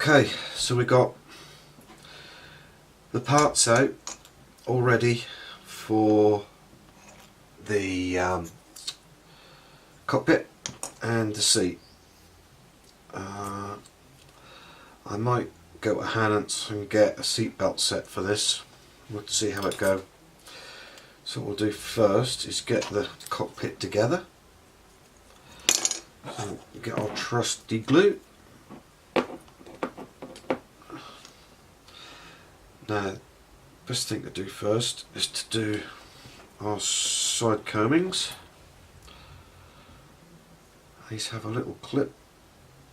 Okay, so we got the parts out all ready for the cockpit and the seat. I might go to Hannant's and get a seat belt set for this. We'll see how it goes. So what we'll do first is get the cockpit together. So we'll get our trusty glue. Now, best thing to do first is to do our side combings. These have a little clip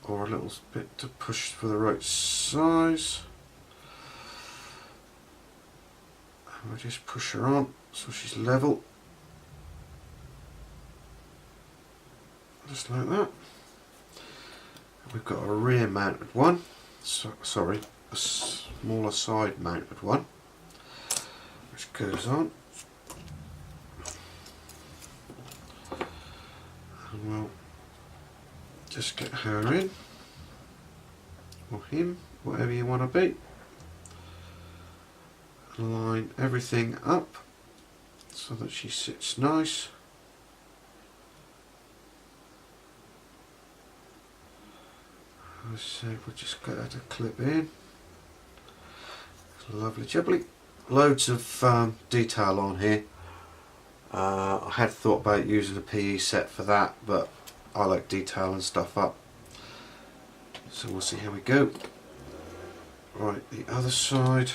or a little bit to push for the right size. And we'll just push her on so she's level. Just like that. And we've got a rear mounted one. Sorry, a smaller side mounted one, which goes on. And we'll just get her in, or him, whatever you want to be. Line everything up so that she sits nice. So we'll just get her to clip in. Lovely jubbly. Loads of detail on here. I had thought about using a PE set for that, but I like detailing stuff up. So we'll see how we go. Right, the other side.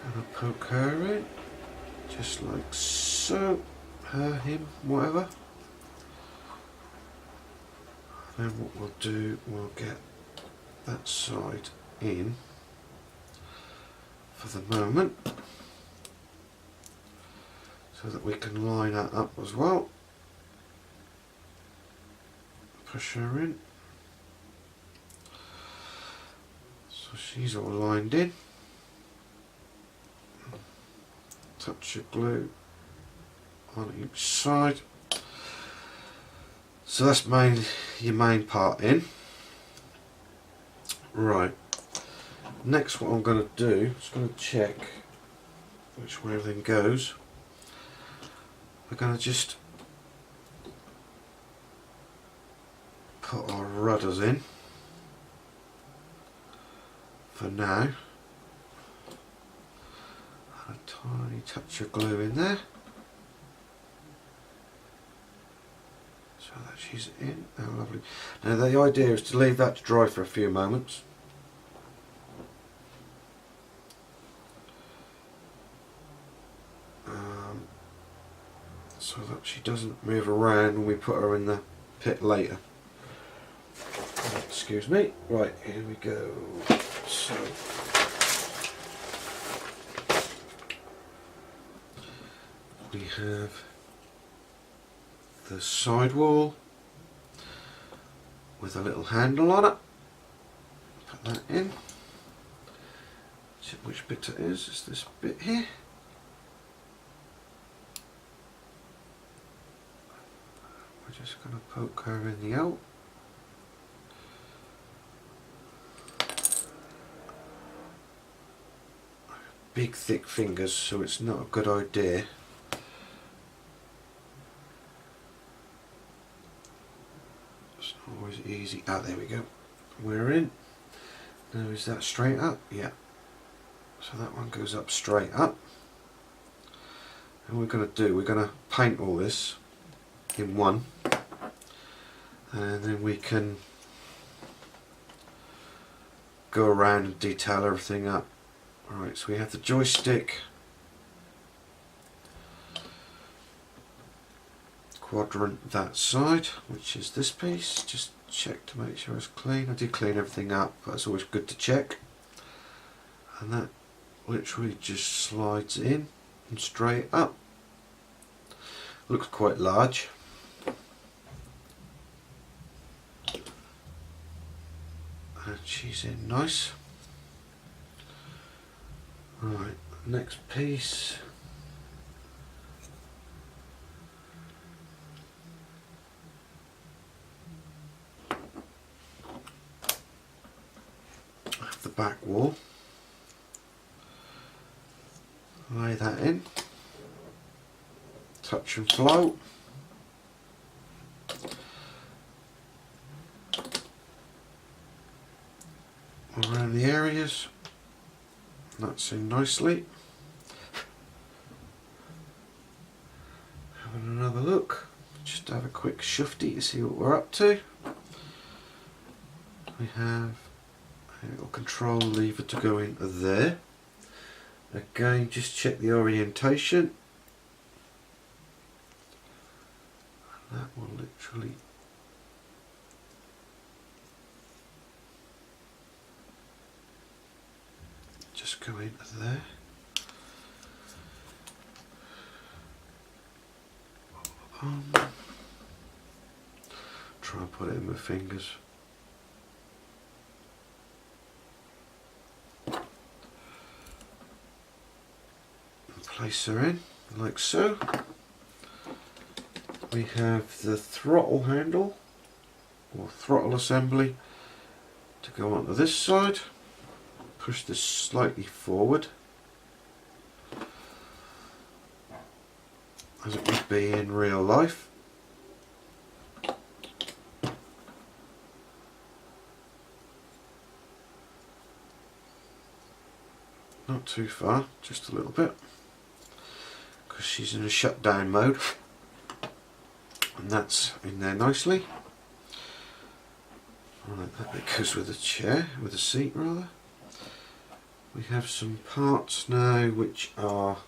And I'll poke her in, just like so. Her, him, whatever. Then what we'll do, we'll get that side in for the moment, so that we can line that up as well. Push her in, so she's all lined in. Touch your glue on each side. So that's your main part in. Right. Next, what I'm going to do is going to check which way everything goes. We're going to just put our rudders in for now. And a tiny touch of glue in there, so that she's in. Oh, lovely. Now the idea is to leave that to dry for a few moments. So that she doesn't move around when we put her in the pit later. Excuse me. Right, here we go. So we have the sidewall with a little handle on it. Put that in. See which bit it is. It's this bit here. We're just going to poke her in the out. Big thick fingers, so it's not a good idea. It's not always easy. Ah, there we go. We're in. Now is that straight up? Yeah. So that one goes up straight up. And we're going to paint all this in one, and then we can go around and detail everything up. Alright, so we have the joystick quadrant that side, which is this piece. Just check to make sure it's clean. I did clean everything up, but it's always good to check. And that literally just slides in and straight up. Looks quite large. And she's in nice. Right, next piece. Lay that in, touch and flow. Around the areas, that's in nicely. Having another look, just have a quick shufty to see what we're up to. We have a little control lever to go in there. Again, just check the orientation. And that will literally just go into there. Try and put it in my fingers. And place her in like so. We have the throttle handle or throttle assembly to go onto this side. Push this slightly forward as it would be in real life. Not too far, just a little bit, because she's in a shutdown mode, and that's in there nicely. Right, that bit goes with the chair, with the seat rather. We have some parts now which are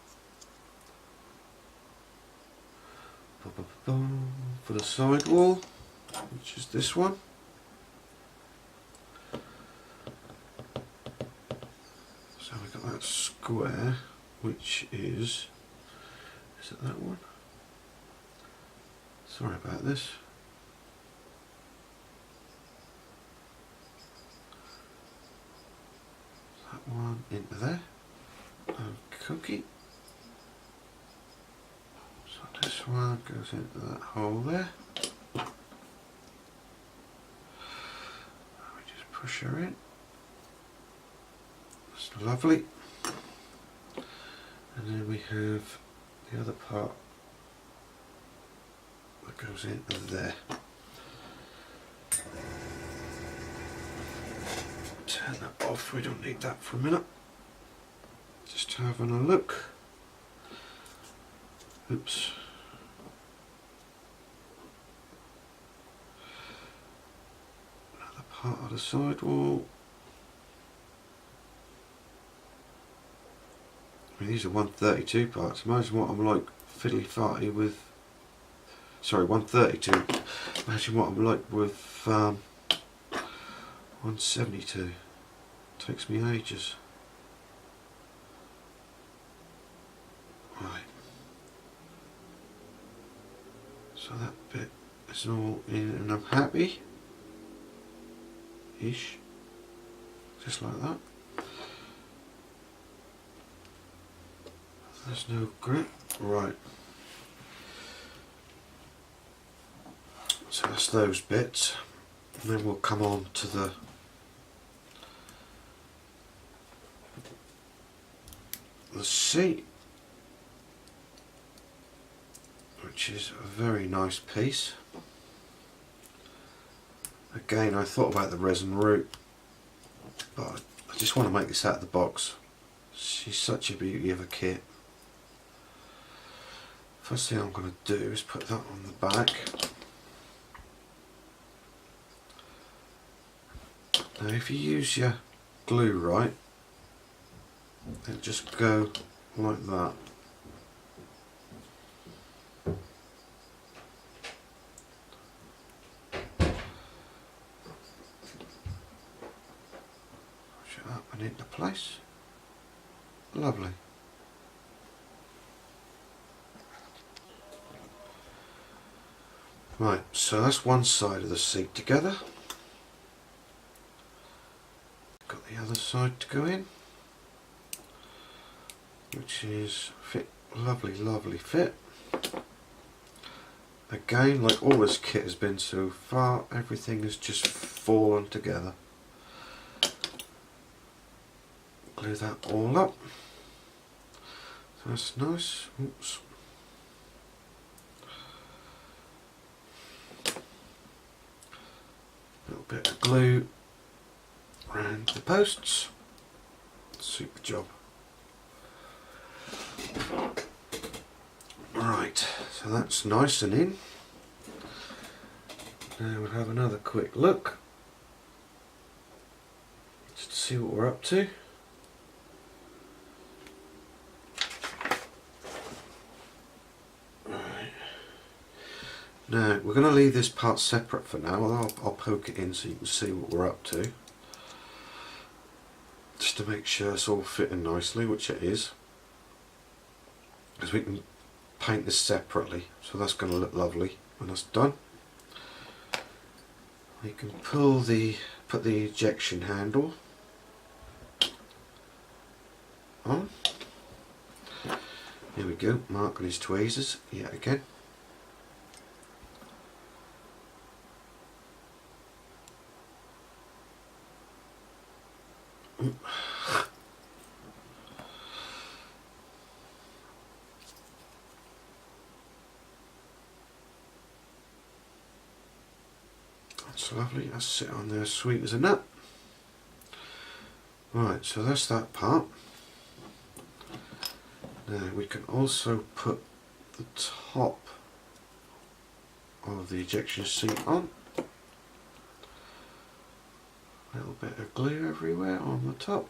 for the sidewall, which is this one. So we've got that square, which is it that one? Sorry about this. That one into there. Cookie. So this one goes into that hole there. We just push her in. That's lovely. And then we have the other part that goes into there. Turn that off, we don't need that for a minute. Just having a look. Oops. Another part of the sidewall. I mean, these are 132 parts. Imagine what I'm like fiddly farty with. Sorry, 132. Imagine what I'm like with 172. Takes me ages. Right. So that bit is all in and I'm happy. Ish. Just like that. There's no grip. Right. So that's those bits. And then we'll come on to the seat, which is a very nice piece. Again, I thought about the resin route, but I just want to make this out of the box. She's such a beauty of a kit. First thing I'm going to do is put that on the back. Now if you use your glue right, it'll just go like that. Push it up and into place. Lovely. Right, so that's one side of the seat together. Got the other side to go in, which is fit, lovely fit. Again, like all this kit has been so far, everything has just fallen together. Glue that all up. That's nice. Oops. A little bit of glue around the posts. Super job. Right, so that's nice and in. Now we'll have another quick look just to see what we're up to. Right. Now we're going to leave this part separate for now, although I'll poke it in so you can see what we're up to. Just to make sure it's all fitting nicely, which it is. Because we can paint this separately, so that's going to look lovely when that's done. We can put the ejection handle on. Here we go, mark on his tweezers yet again. That's lovely, that's sit on there sweet as a nut. Right, so that's that part. Now we can also put the top of the ejection seat on. A little bit of glue everywhere on the top.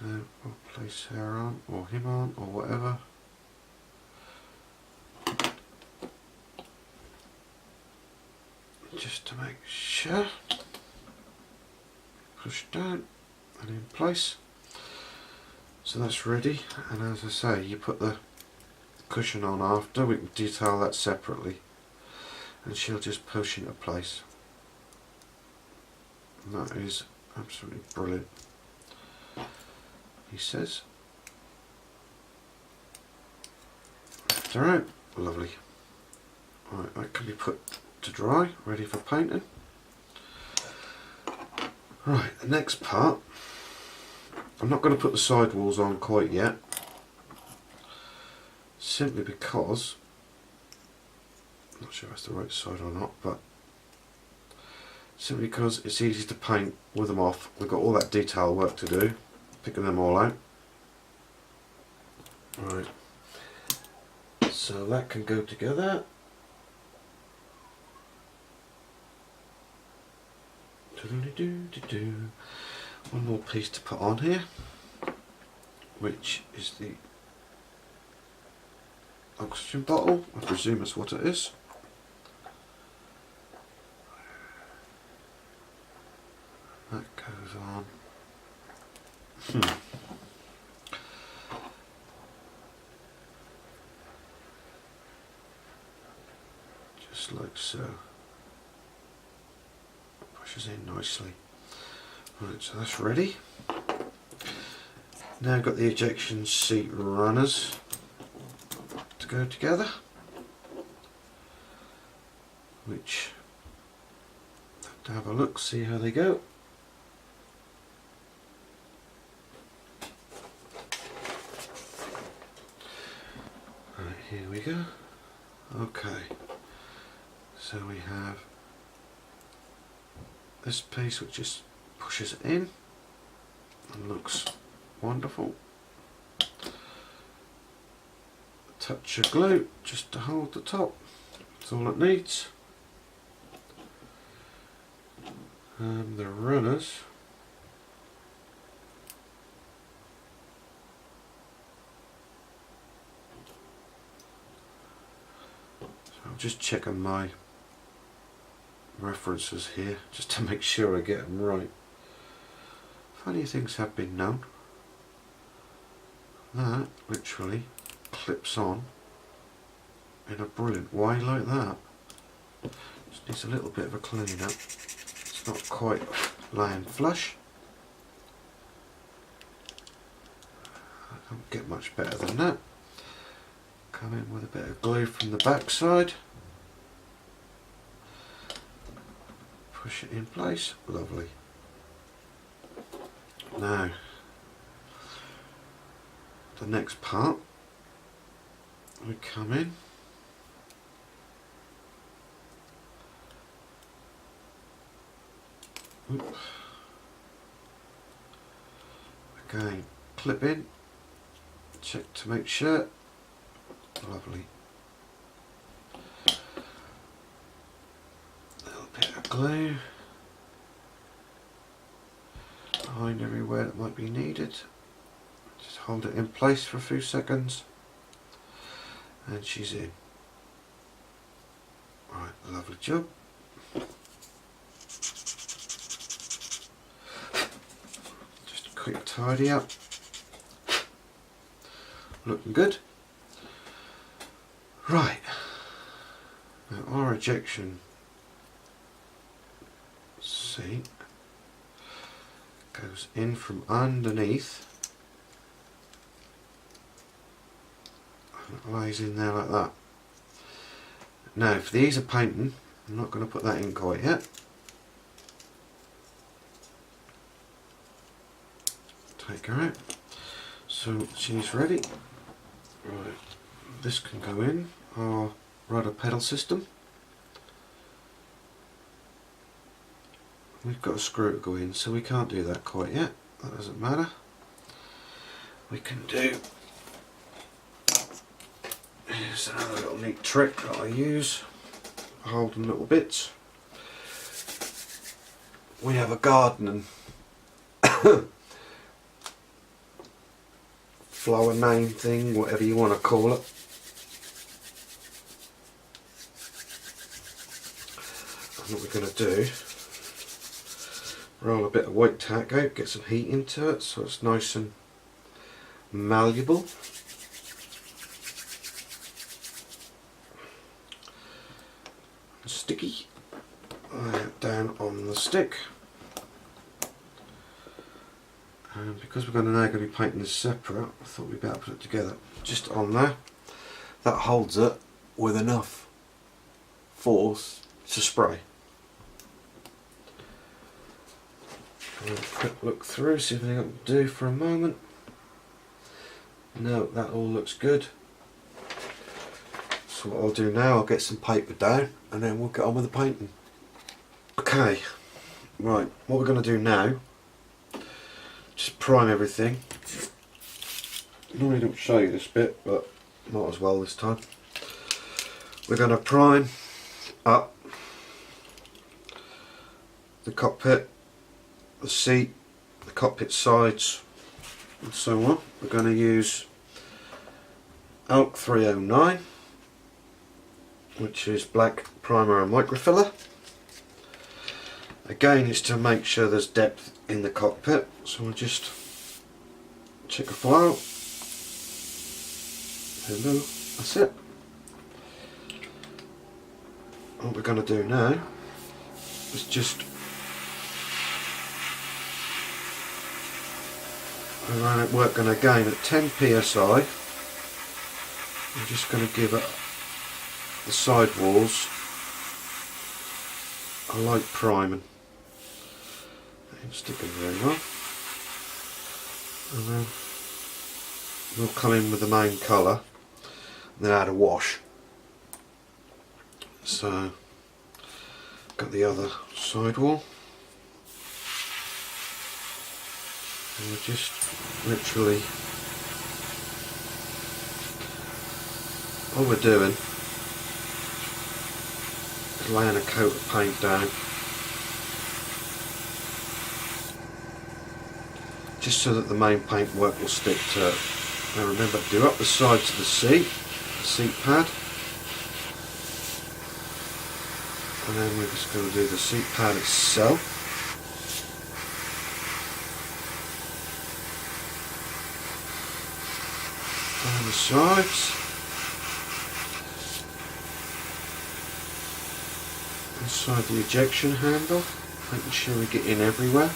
Now we'll place her on, or him on, or whatever. Just to make sure. Push down and in place. So that's ready, and as I say, you put the cushion on after. We can detail that separately, and she'll just push into place. And that is absolutely brilliant, he says. Alright, lovely. Right, that can be put to dry, ready for painting. Right, the next part, I'm not going to put the sidewalls on quite yet, simply because, I'm not sure if that's the right side or not, but simply because it's easy to paint with them off. We've got all that detail work to do, picking them all out. Right, so that can go together. One more piece to put on here, which is the oxygen bottle. I presume that's what it is. That goes on. Just like so. Pushes in nicely. Right, so that's ready. Now got the ejection seat runners to go together, which have to have a look, see how they go. Right, here we go. Okay, so we have this piece which just pushes it in and looks wonderful. A touch of glue just to hold the top, that's all it needs. And the runners, so I'm just checking my references here just to make sure I get them right. Funny things have been known. That literally clips on in a brilliant way like that. Just needs a little bit of a clean up. It's not quite laying flush. I don't get much better than that. Come in with a bit of glue from the back side. Push it in place, lovely. Now, the next part, we come in, again, clip in, check to make sure, lovely. A little bit of glue behind everywhere that might be needed. Just hold it in place for a few seconds and she's in. Right, lovely job. Just a quick tidy up. Looking good. Right, now our ejection seat goes in from underneath and it lays in there like that. Now for the ease of painting, I'm not going to put that in quite yet. Take her out. So she's ready. Right, this can go in our rudder pedal system. We've got a screw to go in, so we can't do that quite yet. That doesn't matter. We can do, here's another little neat trick that I use, holding little bits. We have a gardening flower name thing, whatever you want to call it. And what we're going to do, roll a bit of white tack out, get some heat into it so it's nice and malleable. And sticky. Lay it down on the stick. And because we're now going to be painting this separate, I thought we'd better put it together. Just on there. That holds it with enough force to spray. Have a quick look through, see if anything I can do for a moment. No, that all looks good. So what I'll do now, I'll get some paper down and then we'll get on with the painting. Okay, right, what we're going to do now, just prime everything. Normally don't show you this bit, but not as well this time. We're going to prime up the cockpit, the seat, the cockpit sides and so on. We're going to use Alk 309, which is black primer and microfiller. Again, it's to make sure there's depth in the cockpit, so we'll just check a file. Hello, that's it. What we're going to do now is just around it working again at 10 psi. I'm just going to give it the side walls a light priming. Ain't sticking very well. And then we'll come in with the main colour and then add a wash. So got the other side wall. And we're just literally, all we're doing is laying a coat of paint down, just so that the main paintwork will stick to it. Now remember to do up the sides of the seat pad, and then we're just going to do the seat pad itself. On the sides, inside the ejection handle, making sure we get in everywhere.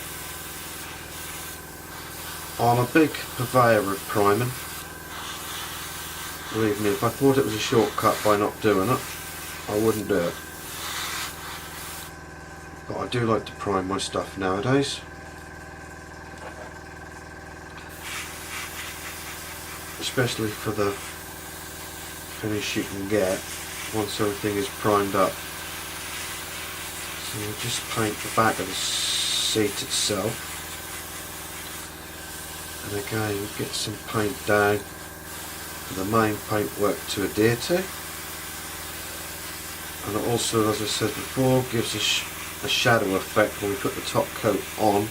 I'm a big purveyor of priming. Believe me, if I thought it was a shortcut by not doing it, I wouldn't do it. But I do like to prime my stuff nowadays. especially for the finish you can get once everything is primed up. So we'll just paint the back of the seat itself, and again get some paint down for the main paintwork to adhere to, and it also, as I said before, gives us a shadow effect when we put the top coat on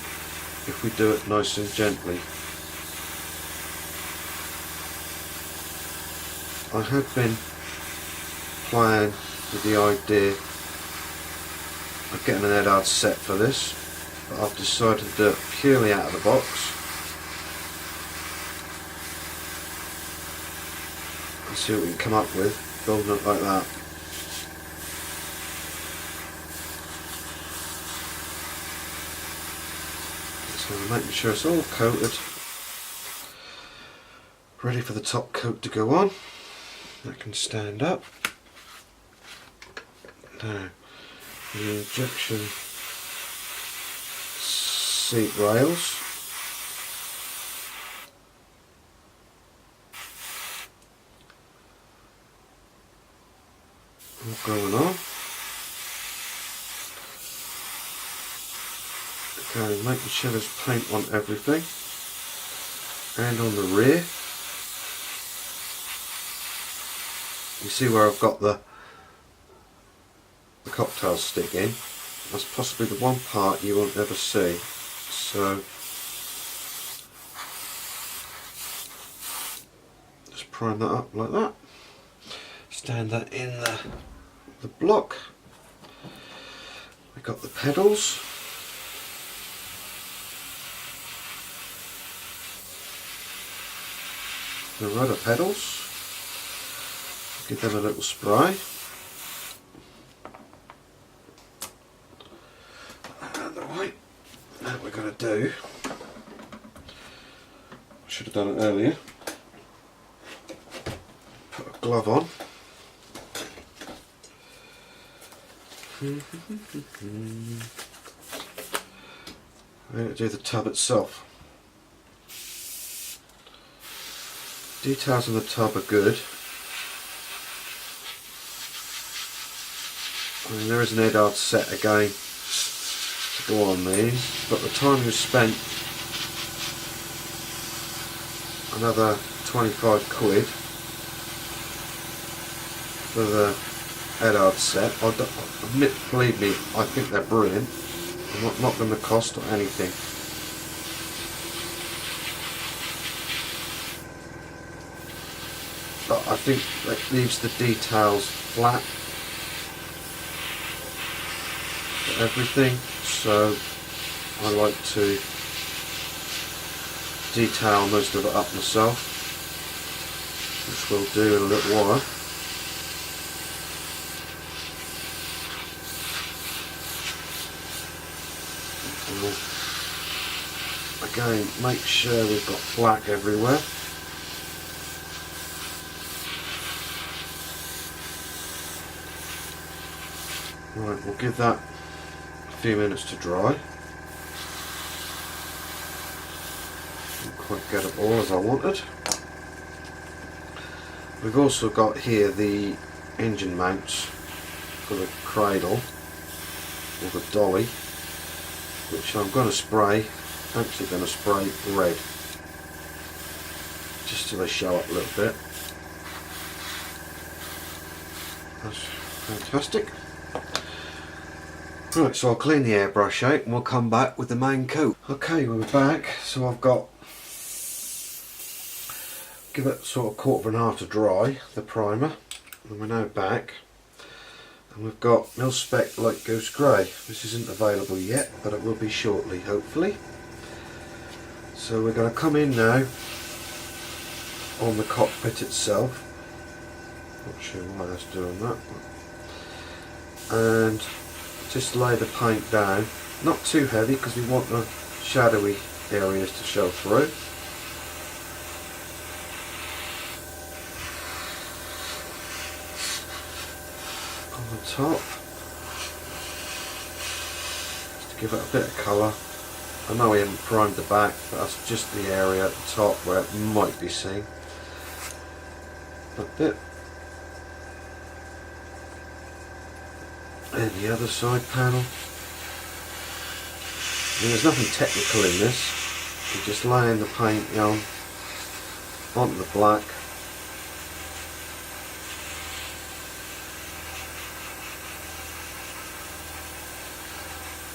if we do it nice and gently. I had been playing with the idea of getting an head-hard set for this, but I've decided to do it purely out of the box and see what we can come up with building it like that. So making sure it's all coated, ready for the top coat to go on. That can stand up. Now, the ejection seat rails. All going on. Okay, making sure there's paint on everything and on the rear. You see where I've got the cocktail stick in? That's possibly the one part you won't ever see. So just prime that up like that. Stand that in the block. We've got the pedals. The rudder pedals. Give them a little spray. Out of the way. Now what we're going to do, I should have done it earlier, put a glove on. I'm going to do the tub itself. Details on the tub are good. I mean, there is an head-hard set again to go on these, but the time was spent, another 25 quid for the head-hard set. Believe me, I think they're brilliant. I'm not going to cost or anything. But I think that leaves the details flat. Everything, so I like to detail most of it up myself, which we'll do in a little while. And again, make sure we've got black everywhere. Right, we'll give that few minutes to dry. Didn't quite get it all as I wanted. We've also got here the engine mounts for the cradle or the dolly, which I'm going to spray, actually going to spray red, just so they show up a little bit. That's fantastic. Right, so I'll clean the airbrush out and we'll come back with the main coat. Okay, we're back. So I've got, give it sort of quarter of an hour to dry, the primer, and we're now back. And we've got mil-spec light ghost grey. This isn't available yet, but it will be shortly, hopefully. So we're going to come in now on the cockpit itself. Not sure why that's doing that. And just lay the paint down, not too heavy because we want the shadowy areas to show through. On the top, just to give it a bit of colour. I know we haven't primed the back, but that's just the area at the top where it might be seen. that bit. And the other side panel. And there's nothing technical in this. You're just laying the paint on onto the black.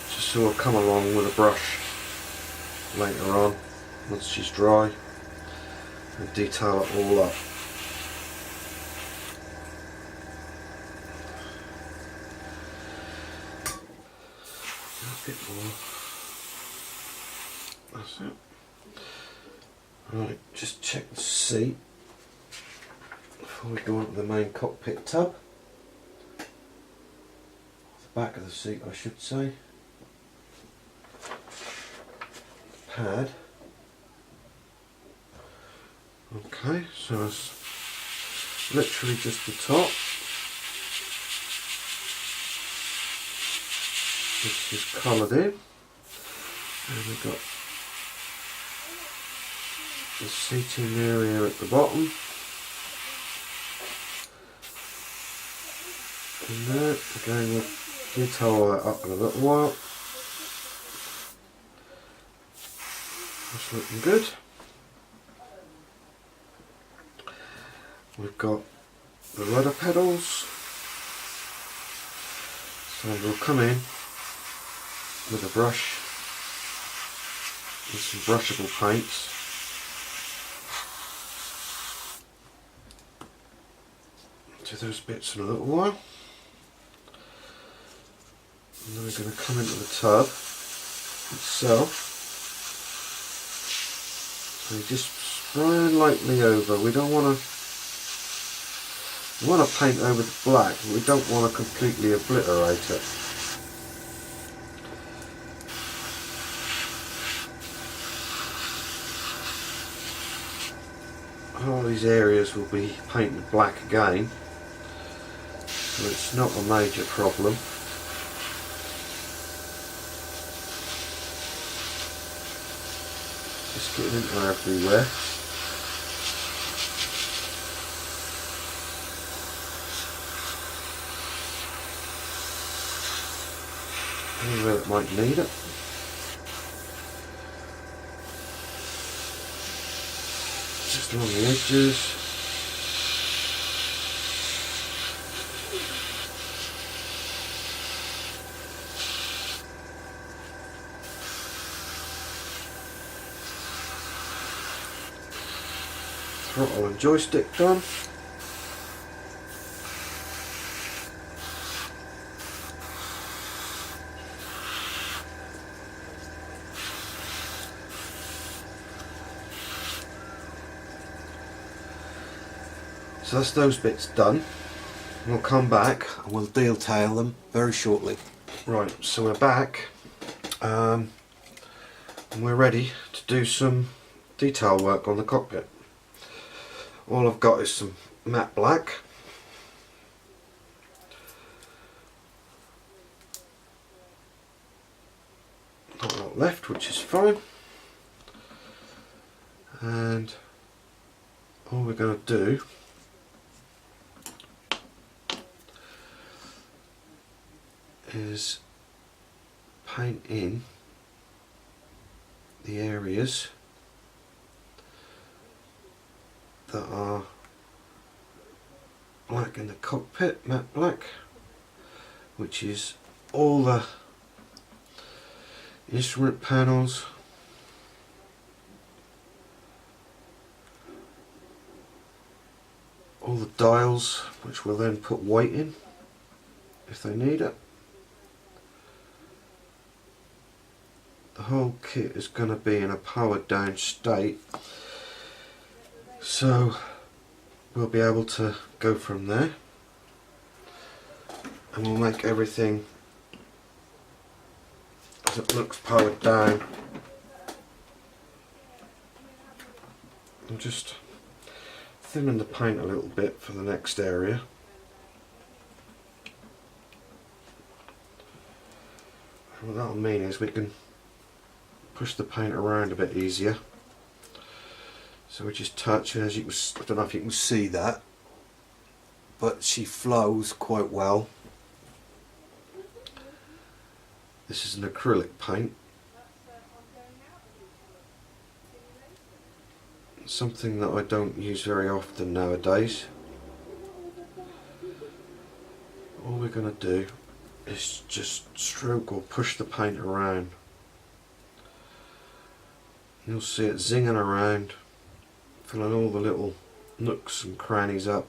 Just sort of come along with a brush later on once she's dry and detail it all up. A bit more. That's it. Right, just check the seat before we go on to the main cockpit tub. The back of the seat, I should say. Pad. Okay, so it's literally just the top. This is coloured in, and we've got the seating area at the bottom, and there, again we'll detail that up in a little while. That's looking good. We've got the rudder pedals, so we'll come in with a brush and some brushable paints. Do those bits in a little while. And then we're going to come into the tub itself. So you just spray lightly over. We don't want to. We want to paint over the black, but we don't want to completely obliterate it. All these areas will be painted black again, so it's not a major problem. Just getting into everywhere. Anywhere that might need it. Just along the edges. Throttle and joystick done. So that's those bits done. We'll come back and we'll detail them very shortly. Right, so we're back and we're ready to do some detail work on the cockpit. All I've got is some matte black. Not a lot left, which is fine. And all we're going to do is paint in the areas that are black in the cockpit, matte black, which is all the instrument panels, all the dials, which we'll then put white in if they need it. The whole kit is going to be in a powered down state, so we'll be able to go from there, and we'll make everything as it looks powered down. I'm just thinning the paint a little bit for the next area. What that'll mean is we can push the paint around a bit easier. So we just touch, and as you can, I don't know if you can see that, but she flows quite well. This is an acrylic paint, something that I don't use very often nowadays. All we're going to do is just stroke or push the paint around. You'll see it zinging around, filling all the little nooks and crannies up.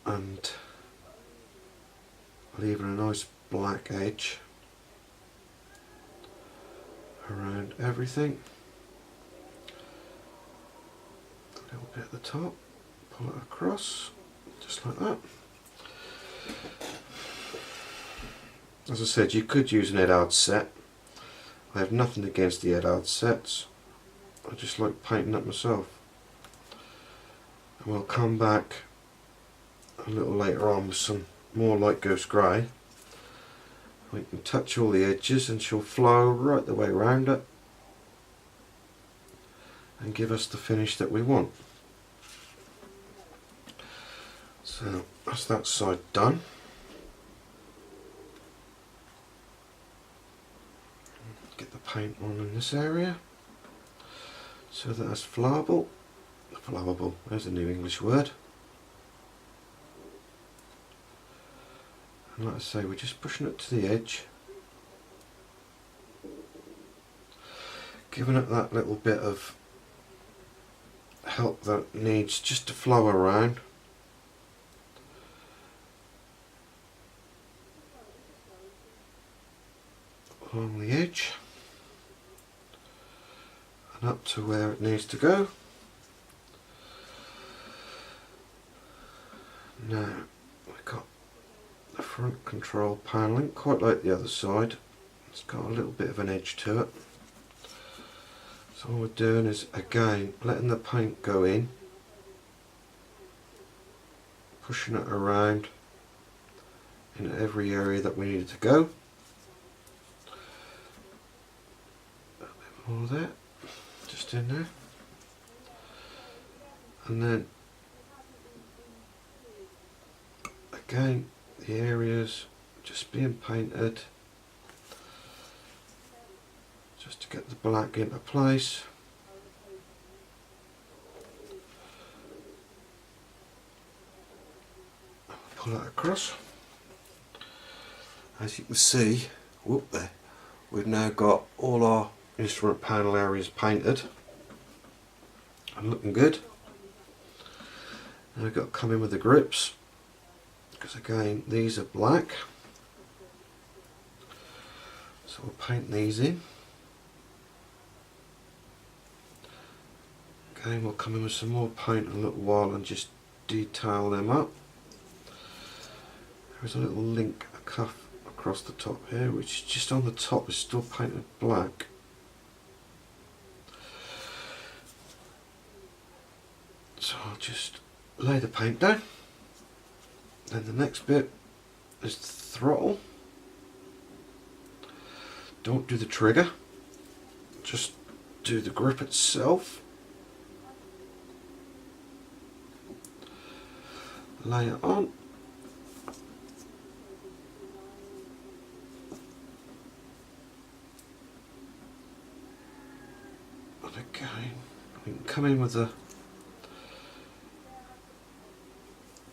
And leaving a nice black edge around everything. A little bit at the top, pull it across, just like that. As I said, you could use an Edard set. I have nothing against the Edard sets. I just like painting up myself. And we'll come back a little later on with some more light ghost grey. We can touch all the edges and she'll flow right the way around it and give us the finish that we want. So that's that side done. Get the paint on in this area so that that's flowable. Flowable, there's a new English word. And like I say, we're just pushing it to the edge, giving it that little bit of help that it needs just to flow around. Along the edge and up to where it needs to go. Now we've got the front control panelling, quite like the other side. It's got a little bit of an edge to it. So all we're doing is again letting the paint go in, pushing it around in every area that we need it to go. A bit more there, just in there, and then again the areas just being painted just to get the black into place. Pull that across. As you can see, whoop there, we've now got all our instrument panel areas painted and looking good. Now we've got to come in with the grips, because again these are black, so we'll paint these in. Again we'll come in with some more paint in a little while and just detail them up. There's a little link, a cuff across the top here, which is just on the top is still painted black. So I'll just lay the paint down. Then the next bit is the throttle. Don't do the trigger, just do the grip itself. Lay it on. And again, we can come in with the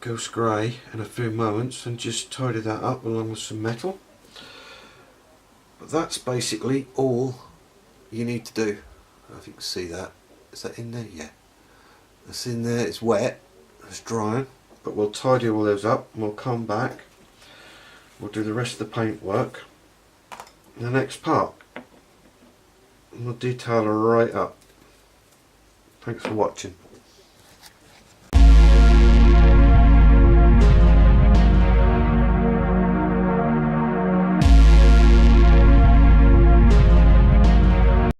ghost grey in a few moments and just tidy that up along with some metal. But that's basically all you need to do. I don't know if you can see that. Is that in there? Yeah. It's in there, it's wet, it's drying, but we'll tidy all those up and we'll come back. We'll do the rest of the paint work in the next part. And we'll detail her right up. Thanks for watching.